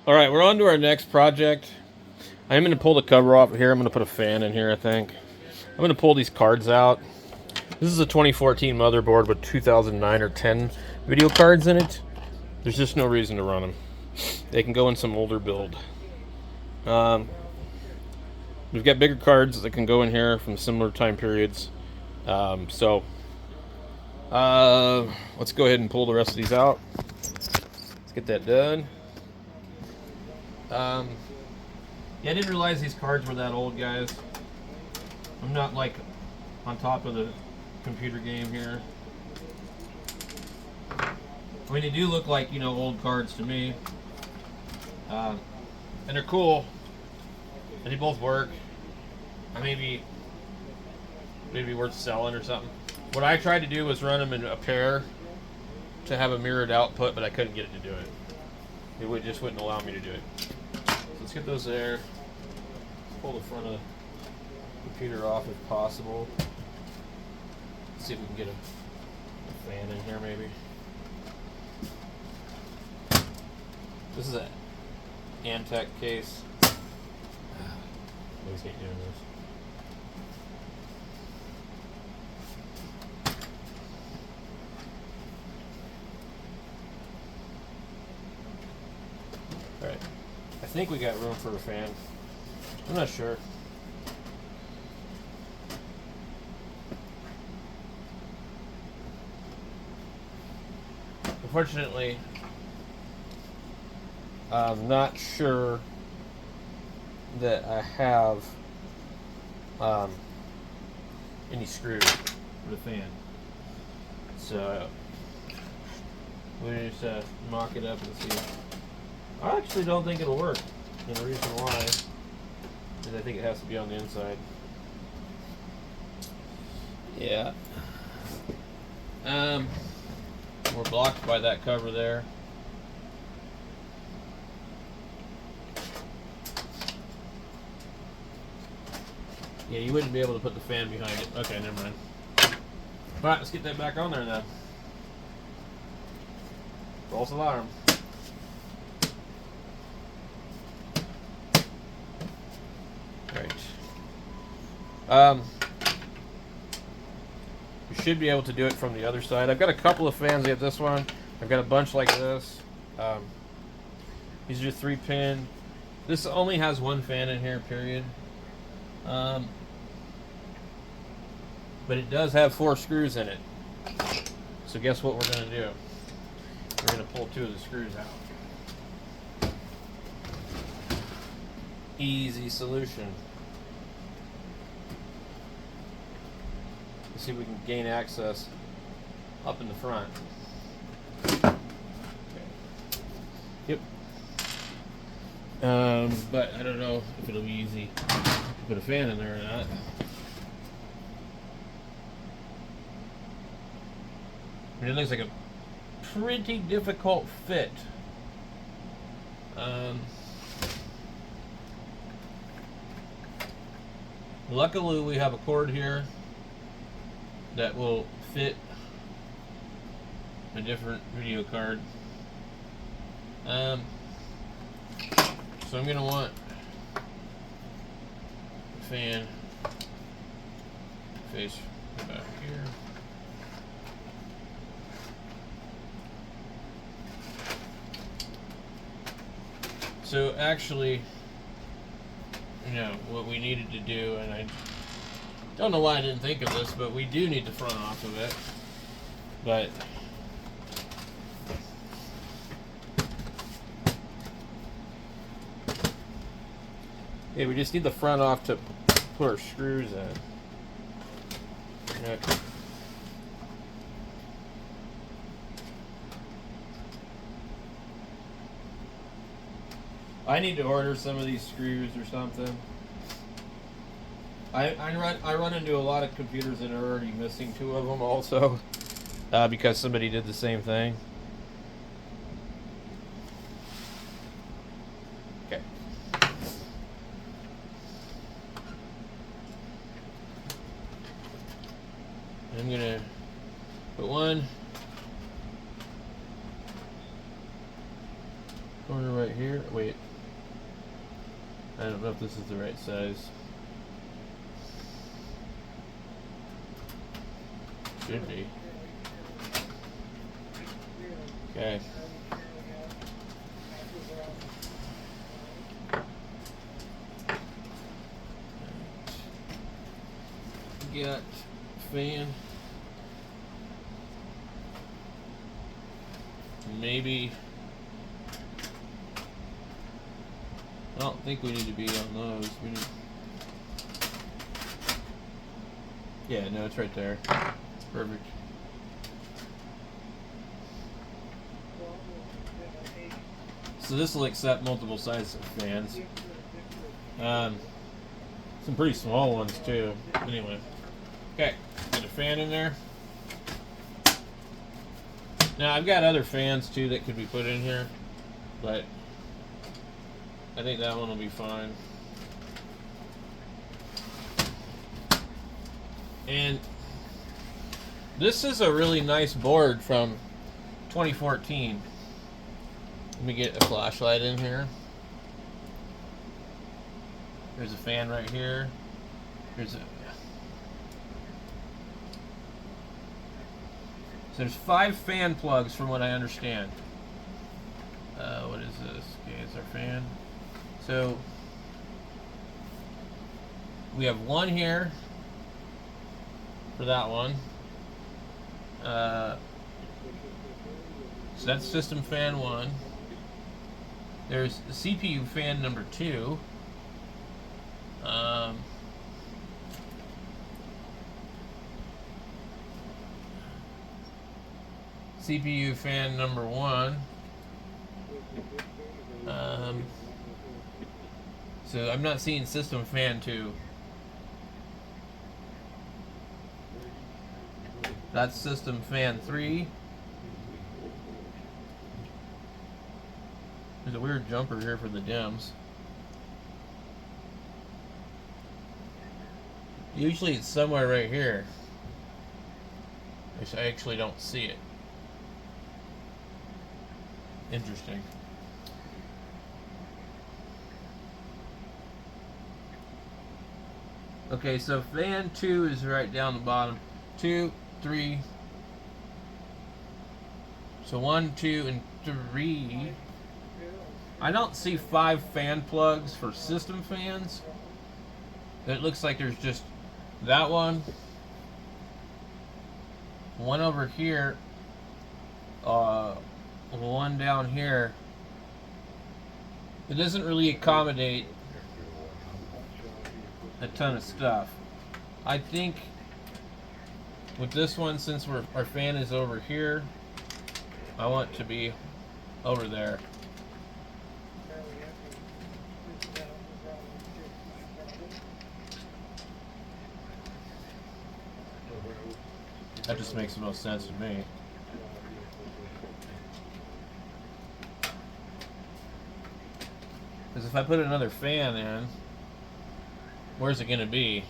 All right, we're on to our next project. I'm going to pull the cover off here. I'm going to put a fan in here, I think. I'm going to pull these cards out. This is a 2014 motherboard with 2009 or 10 video cards in it. There's just no reason to run them. They can go in some older build. We've got bigger cards that can go in here from similar time periods. Let's go ahead and pull the rest of these out. Let's get that done. Yeah, I didn't realize these cards were that old, guys. I'm not like on top of the computer game here. I mean, they do look like, old cards to me. And they're cool. And they both work. Maybe worth selling or something. What I tried to do was run them in a pair to have a mirrored output, but I couldn't get it to do it. Just wouldn't allow me to do it. So let's get those there. Pull the front of the computer off if possible. Let's see if we can get a fan in here maybe. This is an Antec case. I always hate doing this. Alright. I think we got room for a fan. I'm not sure. Unfortunately, I'm not sure that I have any screws for the fan. So we just mock it up and see. I actually don't think it'll work. And the reason why is I think it has to be on the inside. Yeah. We're blocked by that cover there. Yeah, you wouldn't be able to put the fan behind it. Okay, never mind. Alright, let's get that back on there then. False alarm. Alright. You should be able to do it from the other side. I've got a couple of fans at this one. I've got a bunch like this. These are 3-pin. This only has one fan in here, period. But it does have 4 screws in it. So guess what we're going to do? We're going to pull 2 of the screws out. Easy solution. Let's see if we can gain access up in the front. Okay. Yep. But I don't know if it'll be easy to put a fan in there or not. I mean, it looks like a pretty difficult fit. Luckily, we have a cord here that will fit a different video card. So I'm gonna want a fan face back here. So actually, what we needed to do, and I don't know why I didn't think of this, but we do need the front off of it. But yeah, we just need the front off to put our screws in. Okay. I need to order some of these screws or something. I run into a lot of computers that are already missing 2 of them also, because somebody did the same thing. Okay. I'm gonna put one corner right here. Wait. wait. I don't know if this is the right size. Should be. Okay. Got fan. Maybe. I don't think we need to be on those. We need. Yeah, no, it's right there. It's perfect. So this will accept multiple sizes of fans. Some pretty small ones too. Anyway. Okay, get a fan in there. Now I've got other fans too that could be put in here, but I think that one will be fine. And this is a really nice board from 2014. Let me get a flashlight in here. There's a fan right here. There's a So there's 5 fan plugs from what I understand. What is this? Okay, it's our fan. So we have one here for that one. So that's system fan 1. There's CPU fan number 2. CPU fan number 1. So I'm not seeing system fan 2. That's system fan 3. There's a weird jumper here for the DIMMs. Usually it's somewhere right here. I actually don't see it. Interesting. Okay, so fan 2 is right down the bottom. 2, 3. So 1, 2, and 3. I don't see 5 fan plugs for system fans. It looks like there's just that one over here, one down here. It doesn't really accommodate a ton of stuff. I think with this one, since our fan is over here, I want it to be over there. That just makes the most sense to me. Because if I put another fan in, where's it going to be?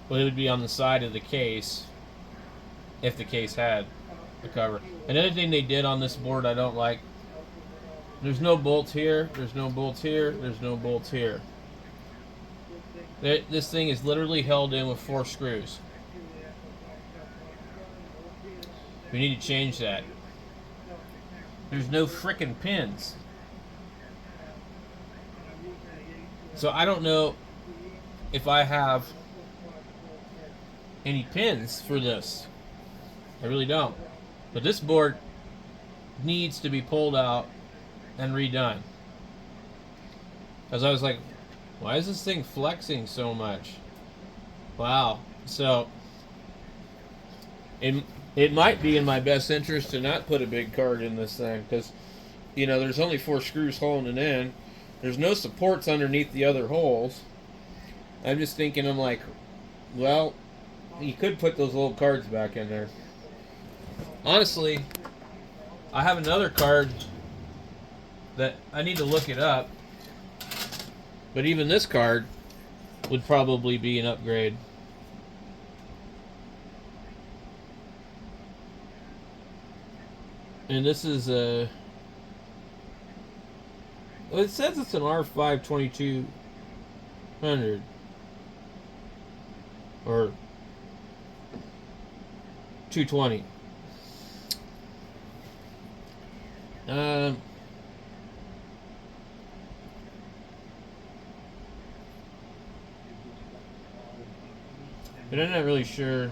Well, it would be on the side of the case, if the case had the cover. Another thing they did on this board I don't like, there's no bolts here, there's no bolts here, there's no bolts here. This thing is literally held in with 4 screws. We need to change that. There's no frickin' pins. So I don't know if I have any pins for this. I really don't. But this board needs to be pulled out and redone. Because I was like, why is this thing flexing so much? Wow. So it might be in my best interest to not put a big card in this thing, because, you know, there's only 4 screws holding it in. There's no supports underneath the other holes. I'm just thinking, I'm like, well, you could put those little cards back in there. Honestly, I have another card that I need to look it up, but even this card would probably be an upgrade. And this is a Well, it says it's an R5 2200 or 220. But I'm not really sure.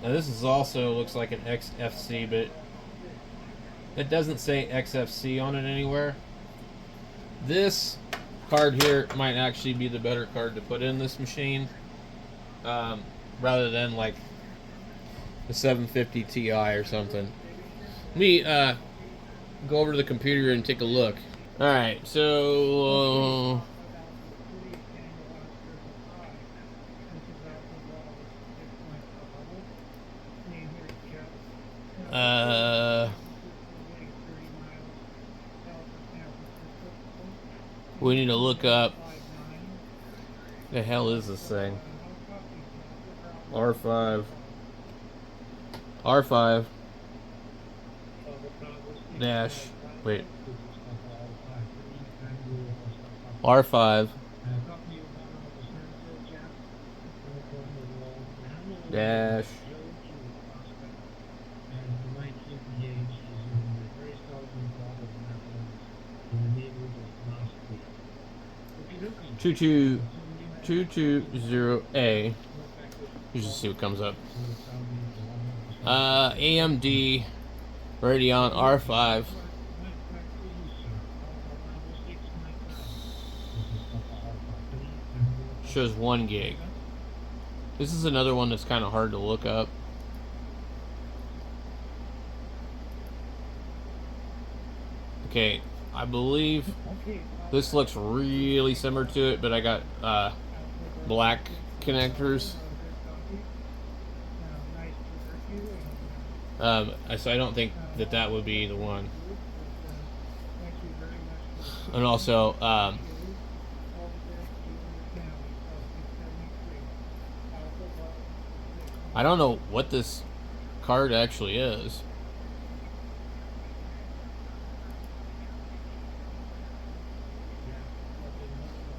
Now this is also looks like an XFC, but it doesn't say XFC on it anywhere. This card here might actually be the better card to put in this machine, rather than like the 750 Ti or something. Let me go over to the computer and take a look. All right, so we need to look up. The hell is this thing? R5 dash, wait, R5 dash two 220A. You should see what comes up. AMD Radeon R5. Shows 1 gig. This is another one that's kind of hard to look up. Okay, I believe this looks really similar to it, but I got black connectors. So I don't think that would be the one. And also, I don't know what this card actually is.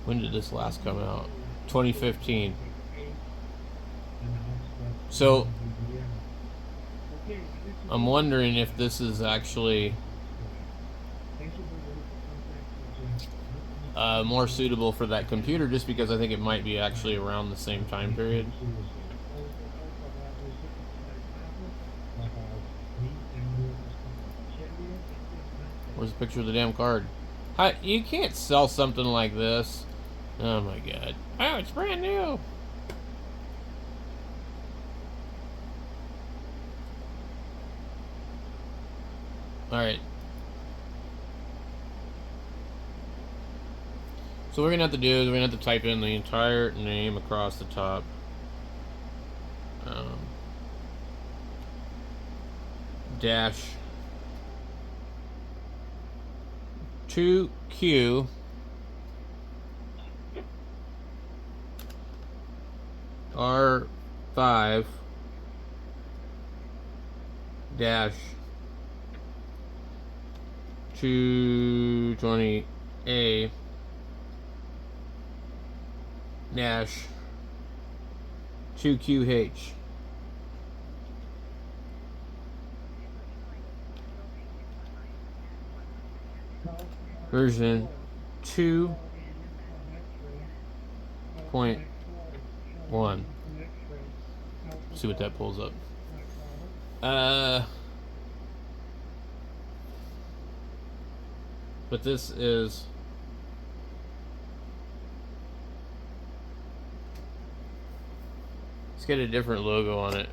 When did this last come out? 2015. So I'm wondering if this is actually more suitable for that computer, just because I think it might be actually around the same time period. Where's the picture of the damn card? You can't sell something like this. Oh my god. Oh, it's brand new. Alright. So what we're going to have to do is we're going to have to type in the entire name across the top. Dash 2Q R5 dash 220A dash 2QH. Version 2.1. See what that pulls up. But this is it's got a different logo on it.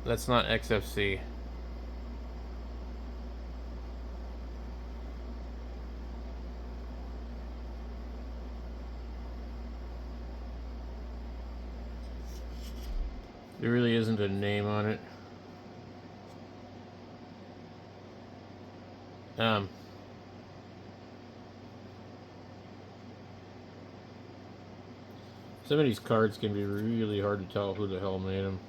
That's not XFC. There really isn't a name on it. Some of these cards can be really hard to tell who the hell made them.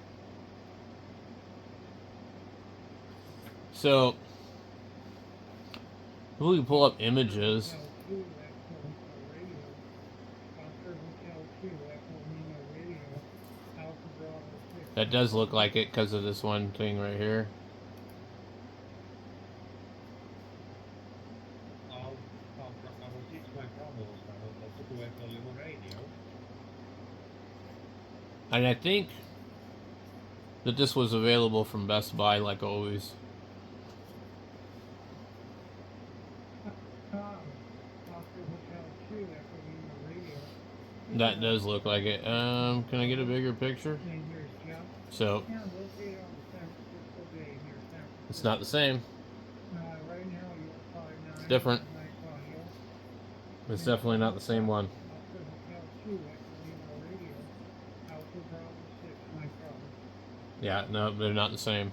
So, We can pull up images. That does look like it because of this one thing right here. And I think that this was available from Best Buy like always. That does look like it. Can I get a bigger picture? So, it's not the same. It's different. It's definitely not the same one. Yeah, no, they're not the same.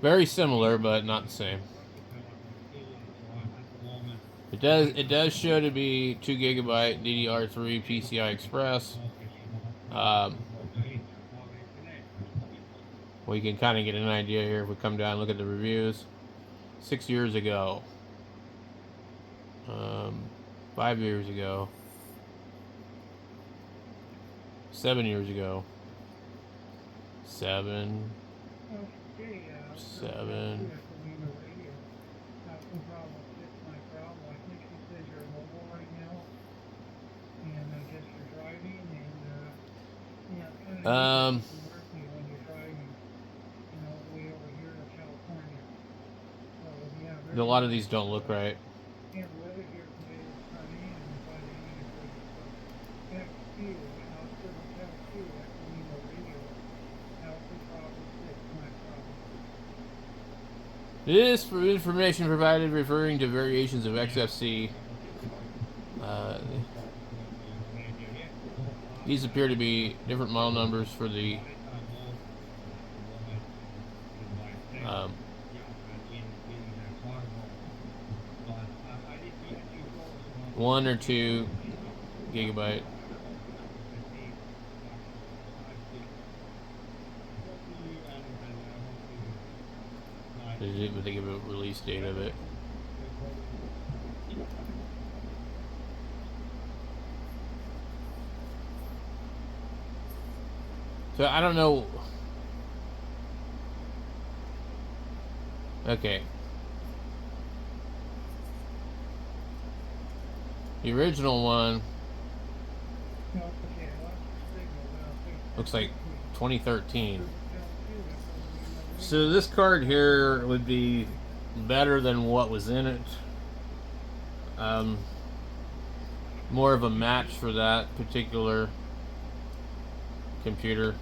Very similar, but not the same. It does show to be 2 gigabyte DDR3 PCI Express. We can kind of get an idea here if we come down and look at the reviews. 6 years ago. 5 years ago. 7 years ago. 7. A lot of these don't look right. This for information provided referring to variations of XFC. These appear to be different model numbers for the one or 2 gigabyte. They give a release date of it. So I don't know. Okay. The original one looks like 2013. So this card here would be better than what was in it. More of a match for that particular computer.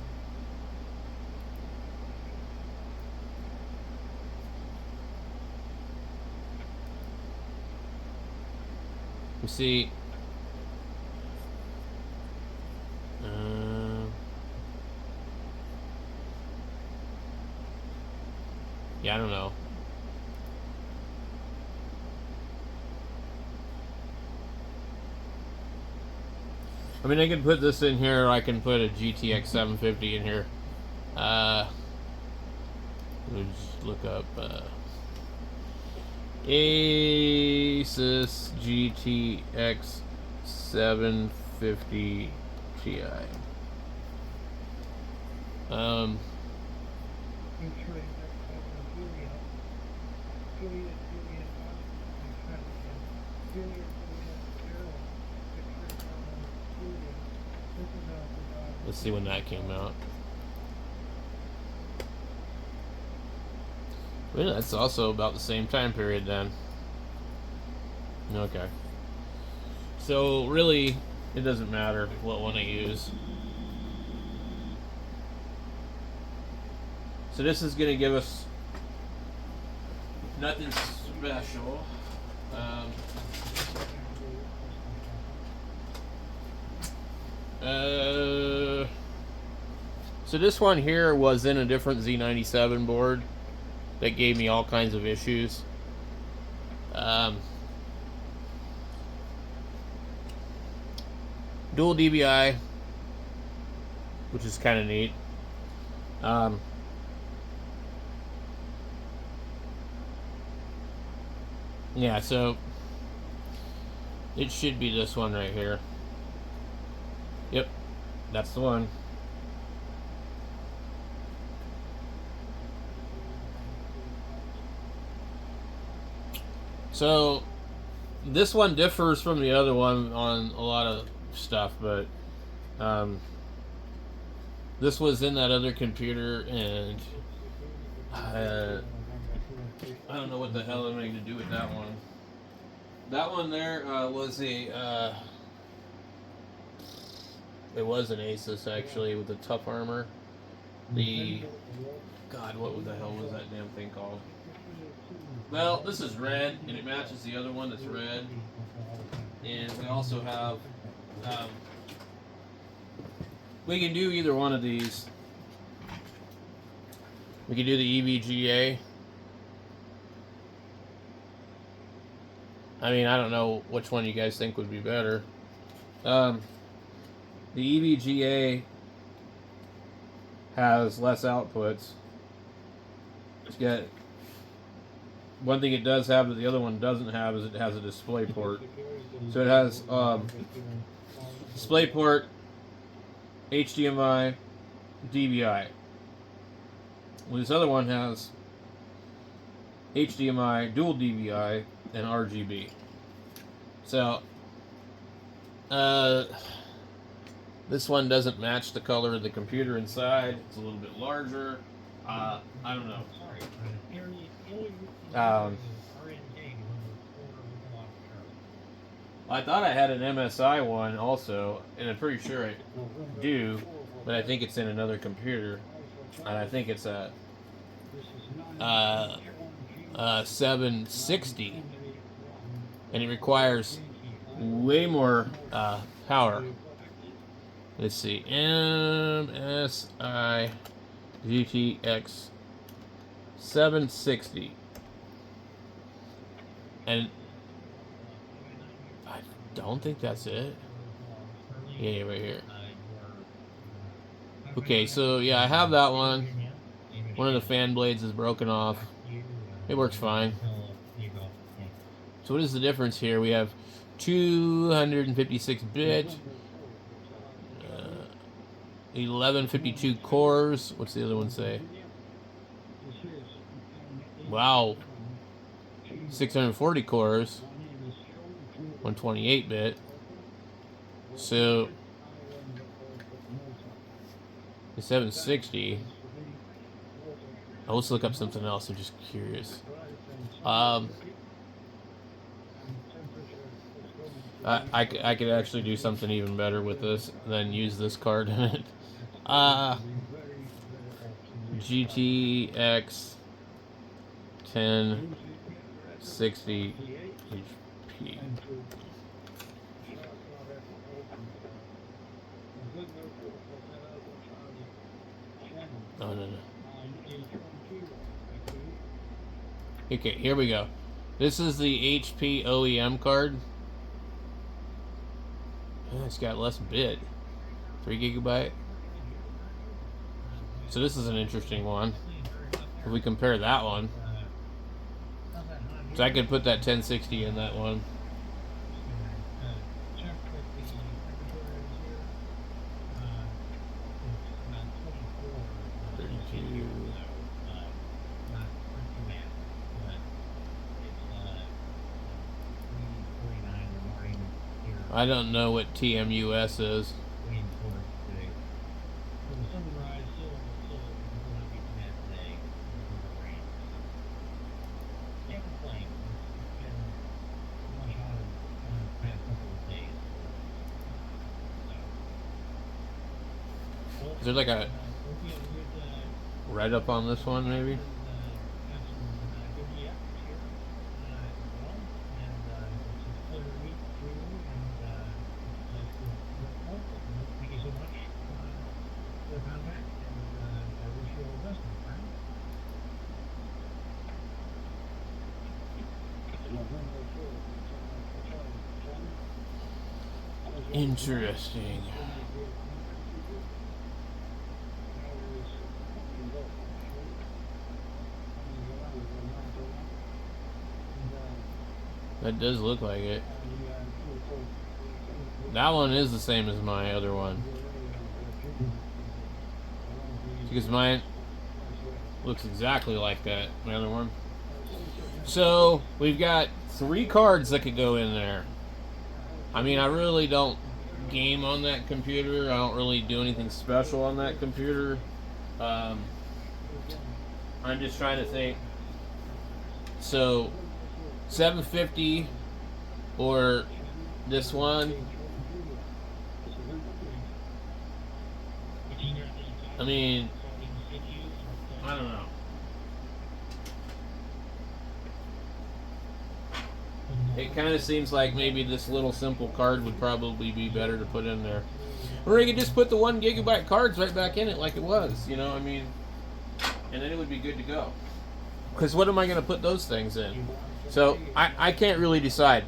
You see, yeah, I don't know. I mean, I can put this in here, or I can put a GTX 750 in here. Let me just look up asus GTX 750 Ti. Let's see when that came out. Well, that's also about the same time period then. Okay. So really, it doesn't matter what one I use. So this is going to give us nothing special. So this one here was in a different Z97 board that gave me all kinds of issues. Dual DBI, which is kind of neat. Yeah, so it should be this one right here. Yep, that's the one. So this one differs from the other one on a lot of stuff, but this was in that other computer, and I don't know what the hell I'm going to do with that one. That one there was a it was an Asus actually with a tough armor. The God, what the hell was that damn thing called? Well, this is red, and it matches the other one that's red. And we also have, we can do either one of these. We can do the EVGA. I mean, I don't know which one you guys think would be better. The EVGA has less outputs. It's got one thing it does have that the other one doesn't have is it has a display port. So it has display port, HDMI, DVI. Well, this other one has HDMI, dual DVI, and RGB. So this one doesn't match the color of the computer inside. It's a little bit larger. I don't know. I thought I had an MSI one also, and I'm pretty sure I do, but I think it's in another computer, and I think it's a 760, and it requires way more power. Let's see, MSI GTX 760, and I don't think that's it. Yeah, right here. Okay, so yeah, I have that one. One of the fan blades is broken off. It works fine. So what is the difference here? We have 256-bit, 1152 cores. What's the other one say? Wow. 640 cores. 128-bit. So the 760. Let's look up something else. I'm just curious. I could actually do something even better with this than use this card in it. GTX 1060 HP. Oh, no. Okay, here we go. This is the HP OEM card. It's got less bit. 3 gigabyte. So this is an interesting one. If we compare that one. So I could put that 1060 in that one. I don't know what TMUS is. Is there like a write-up on this one, maybe? Interesting. That does look like it. That one is the same as my other one. Because mine looks exactly like that, my other one. So, we've got 3 cards that could go in there. I mean, I really don't game on that computer. I don't really do anything special on that computer. I'm just trying to think. So, 750 or this one. I mean, I don't know. It kind of seems like maybe this little simple card would probably be better to put in there. Or you could just put the 1 gigabyte cards right back in it like it was, you know, I mean, and then it would be good to go. Because what am I going to put those things in? So, I can't really decide.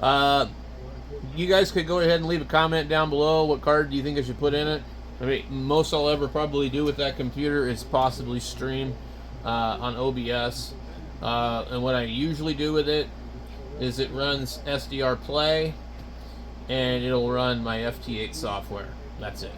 You guys could go ahead and leave a comment down below. What card do you think I should put in it? I mean, most I'll ever probably do with that computer is possibly stream on OBS. And what I usually do with it is it runs SDR Play, and it'll run my FT8 software. That's it.